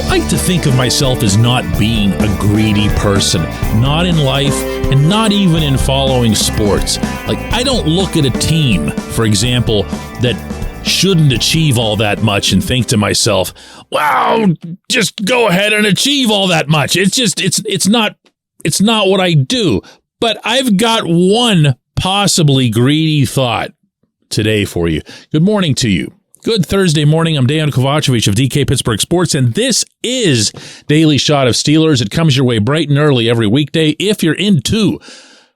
like to think of myself as not being a greedy person, not in life and not even in following sports. Like, I don't look at a team, for example, that shouldn't achieve all that much and think to myself, wow, just go ahead and achieve all that much. It's not what I do. But I've got one possibly greedy thought today for you. Good morning to you. Good Thursday morning. I'm Dejan Kovacevic of DK Pittsburgh Sports, and this is Daily Shot of Steelers. It comes your way bright and early every weekday. If you're into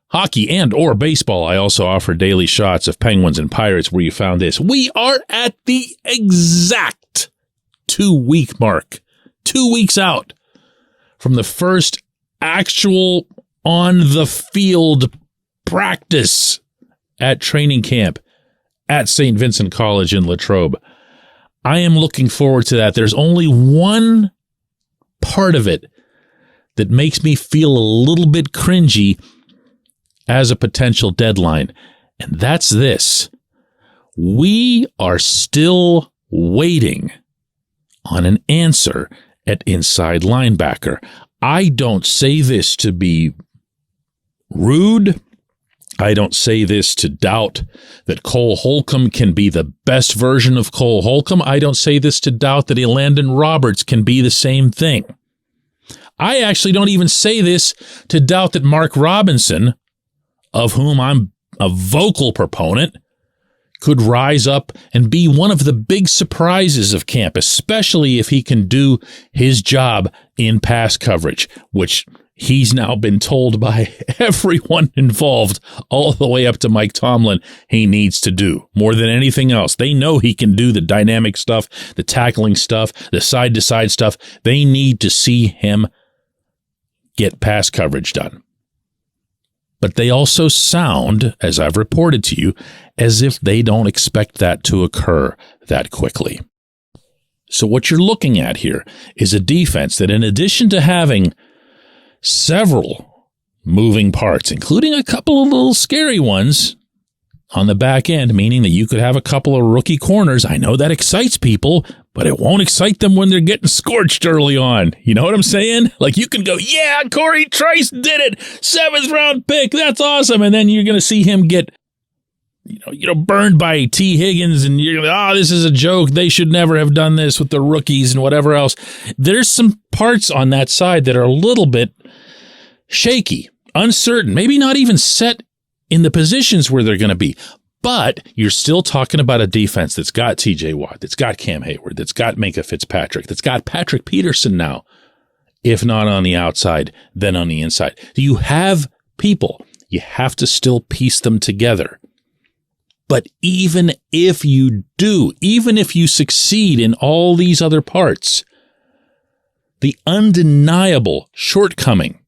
hockey and or baseball, I also offer daily shots of Penguins and Pirates where you found this. We are at the exact 2-week mark, 2 weeks out from the first actual on-the-field practice at training camp at St. Vincent College in Latrobe. I am looking forward to that. There's only one part of it that makes me feel a little bit cringy as a potential deadline, and that's this. We are still waiting on an answer at inside linebacker. I don't say this to be rude. I don't say this to doubt that Cole Holcomb can be the best version of Cole Holcomb. I don't say this to doubt that Elandon Roberts can be the same thing. I actually don't even say this to doubt that Mark Robinson, of whom I'm a vocal proponent, could rise up and be one of the big surprises of camp, especially if he can do his job in pass coverage, which he's now been told by everyone involved, all the way up to Mike Tomlin, he needs to do more than anything else. They know he can do the dynamic stuff, the tackling stuff, the side-to-side stuff. They need to see him get pass coverage done. But they also sound, as I've reported to you, as if they don't expect that to occur that quickly. So what you're looking at here is a defense that, in addition to having several moving parts, including a couple of little scary ones on the back end, meaning that you could have a couple of rookie corners. I know that excites people, but it won't excite them when they're getting scorched early on. You know what I'm saying? Like, you can go, yeah, Corey Trice did it, 7th round pick, that's awesome. And then you're going to see him get, burned by T. Higgins, and you're going to, this is a joke. They should never have done this with the rookies and whatever else. There's some parts on that side that are a little bit shaky, uncertain, maybe not even set in the positions where they're going to be. But you're still talking about a defense that's got TJ Watt, that's got Cam Hayward, that's got Minkah Fitzpatrick, that's got Patrick Peterson now, if not on the outside, then on the inside. You have people. You have to still piece them together. But even if you do, even if you succeed in all these other parts, the undeniable shortcoming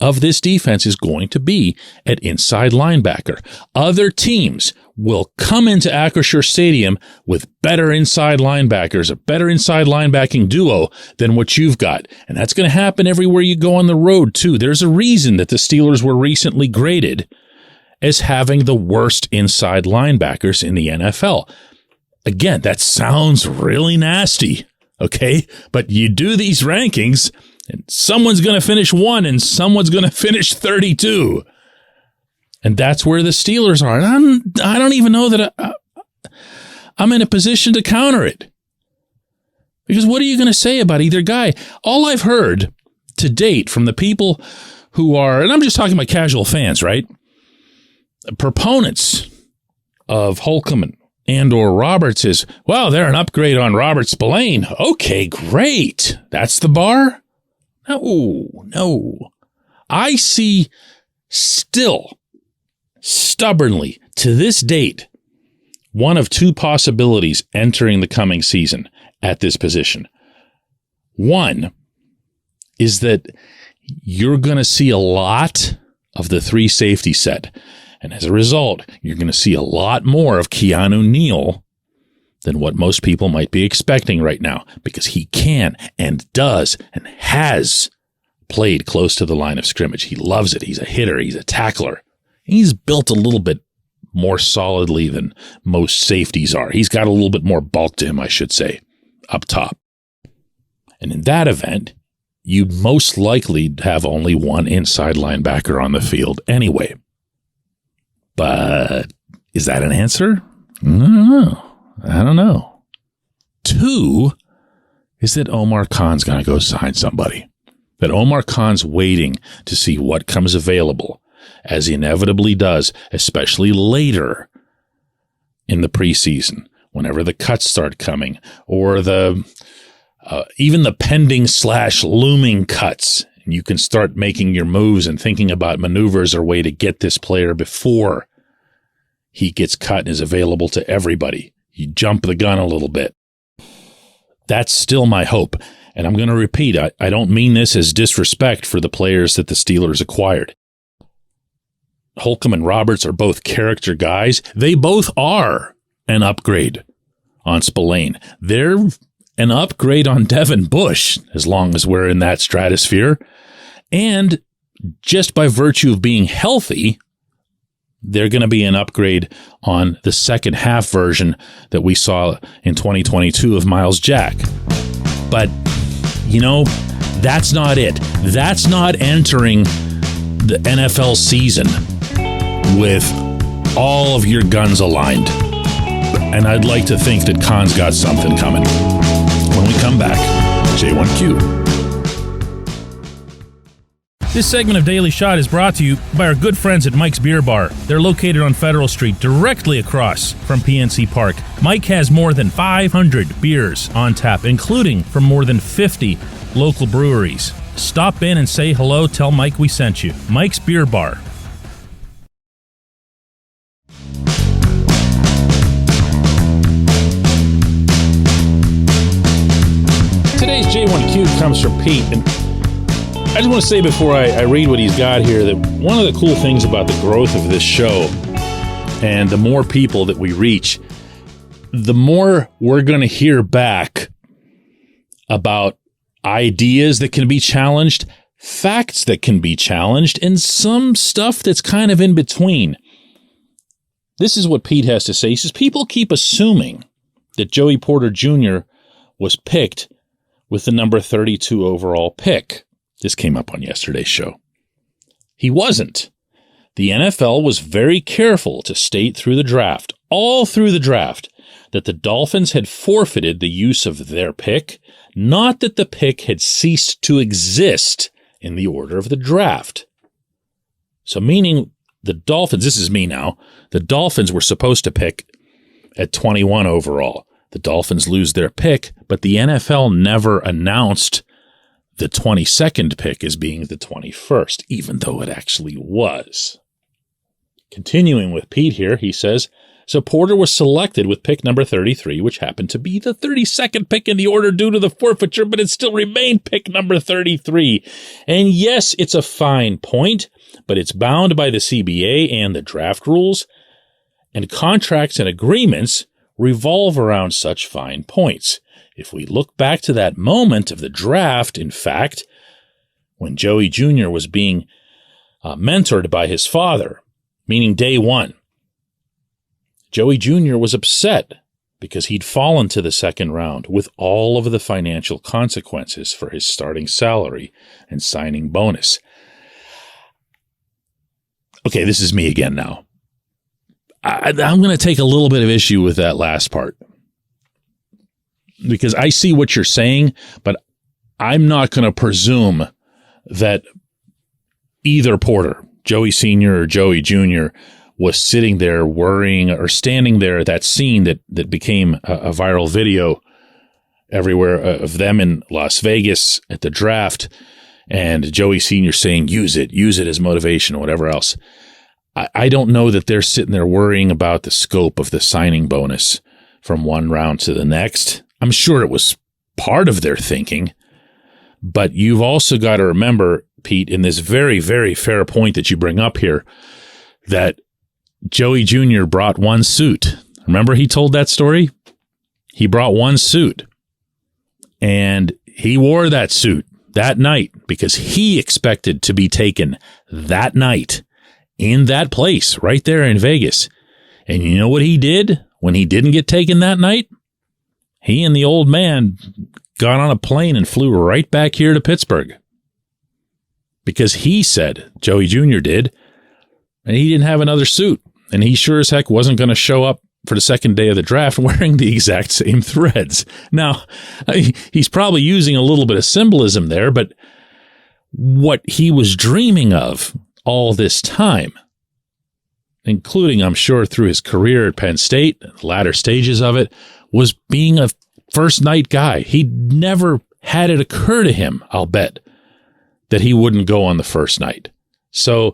of this defense is going to be at inside linebacker. Other teams will come into Acrisure Stadium with better inside linebackers, a better inside linebacking duo than what you've got. And that's going to happen everywhere you go on the road, too. There's a reason that the Steelers were recently graded as having the worst inside linebackers in the NFL. Again, that sounds really nasty, okay? But you do these rankings, and someone's going to finish 1 and someone's going to finish 32. And that's where the Steelers are. And I don't even know that I'm in a position to counter it. Because what are you going to say about either guy? All I've heard to date from the people who are, and I'm just talking about casual fans, right? Proponents of Holcomb and or Roberts is, well, they're an upgrade on Robert Spillane. Okay, great. That's the bar? No. I see still, stubbornly, to this date, one of two possibilities entering the coming season at this position. One is that you're going to see a lot of the 3 safety set. And as a result, you're going to see a lot more of Keanu Neal than what most people might be expecting right now, because he can and does and has played close to the line of scrimmage. He loves it. He's a hitter. He's a tackler. He's built a little bit more solidly than most safeties are. He's got a little bit more bulk to him, I should say, up top. And in that event, you'd most likely have only one inside linebacker on the field anyway. But is that an answer? I don't know. 2 is that Omar Khan's going to go sign somebody. That Omar Khan's waiting to see what comes available, as he inevitably does, especially later in the preseason, whenever the cuts start coming, or even the pending / looming cuts. And you can start making your moves and thinking about maneuvers or way to get this player before he gets cut and is available to everybody. You jump the gun a little bit. That's still my hope. And I'm going to repeat, I don't mean this as disrespect for the players that the Steelers acquired. Holcomb and Roberts are both character guys. They both are an upgrade on Spillane. They're an upgrade on Devin Bush, as long as we're in that stratosphere. And just by virtue of being healthy, they're going to be an upgrade on the second half version that we saw in 2022 of Myles Jack. But, that's not it. That's not entering the NFL season with all of your guns aligned. And I'd like to think that Khan's got something coming. When we come back, J1Q. This segment of Daily Shot is brought to you by our good friends at Mike's Beer Bar. They're located on Federal Street, directly across from PNC Park. Mike has more than 500 beers on tap, including from more than 50 local breweries. Stop in and say hello. Tell Mike we sent you. Mike's Beer Bar. Today's J1Q comes from Pete, and I just want to say before I read what he's got here that one of the cool things about the growth of this show and the more people that we reach, the more we're going to hear back about ideas that can be challenged, facts that can be challenged, and some stuff that's kind of in between. This is what Pete has to say. He says, people keep assuming that Joey Porter Jr. was picked with the number 32 overall pick. This came up on yesterday's show. He wasn't. The NFL was very careful to state through the draft, all through the draft, that the Dolphins had forfeited the use of their pick, not that the pick had ceased to exist in the order of the draft. So meaning the Dolphins, this is me now, the Dolphins were supposed to pick at 21 overall. The Dolphins lose their pick, but the NFL never announced the 22nd pick as being the 21st, even though it actually was. Continuing with Pete here, he says, so Porter was selected with pick number 33, which happened to be the 32nd pick in the order due to the forfeiture, but it still remained pick number 33. And yes, it's a fine point, but it's bound by the CBA and the draft rules, and contracts and agreements revolve around such fine points. If we look back to that moment of the draft, in fact, when Joey Jr. was being mentored by his father, meaning day one, Joey Jr. was upset because he'd fallen to the second round with all of the financial consequences for his starting salary and signing bonus. Okay, this is me again now. I'm going to take a little bit of issue with that last part, because I see what you're saying, but I'm not going to presume that either Porter, Joey Sr. or Joey Jr., was sitting there worrying or standing there at that scene that became a viral video everywhere of them in Las Vegas at the draft, and Joey Sr. saying, use it as motivation or whatever else. I don't know that they're sitting there worrying about the scope of the signing bonus from one round to the next. I'm sure it was part of their thinking, but you've also got to remember, Pete, in this very, very fair point that you bring up here, that Joey Jr. brought one suit. Remember he told that story? He brought one suit, and he wore that suit that night because he expected to be taken that night in that place right there in Vegas. And you know what he did when he didn't get taken that night? He and the old man got on a plane and flew right back here to Pittsburgh. Because he said, Joey Jr. did, and he didn't have another suit. And he sure as heck wasn't going to show up for the second day of the draft wearing the exact same threads. Now, he's probably using a little bit of symbolism there, but what he was dreaming of all this time, including, I'm sure, through his career at Penn State, the latter stages of it, was being a first-night guy. He never had it occur to him, I'll bet, that he wouldn't go on the first night. So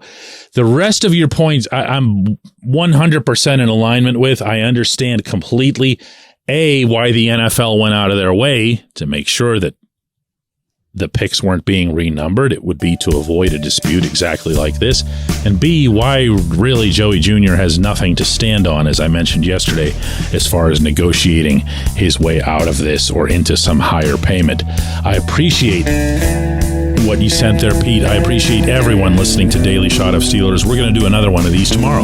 the rest of your points, I'm 100% in alignment with. I understand completely, why the NFL went out of their way to make sure that the picks weren't being renumbered. It would be to avoid a dispute exactly like this. And B, why really Joey Jr. has nothing to stand on, as I mentioned yesterday, as far as negotiating his way out of this or into some higher payment. I appreciate what you sent there, Pete. I appreciate everyone listening to Daily Shot of Steelers. We're going to do another one of these tomorrow.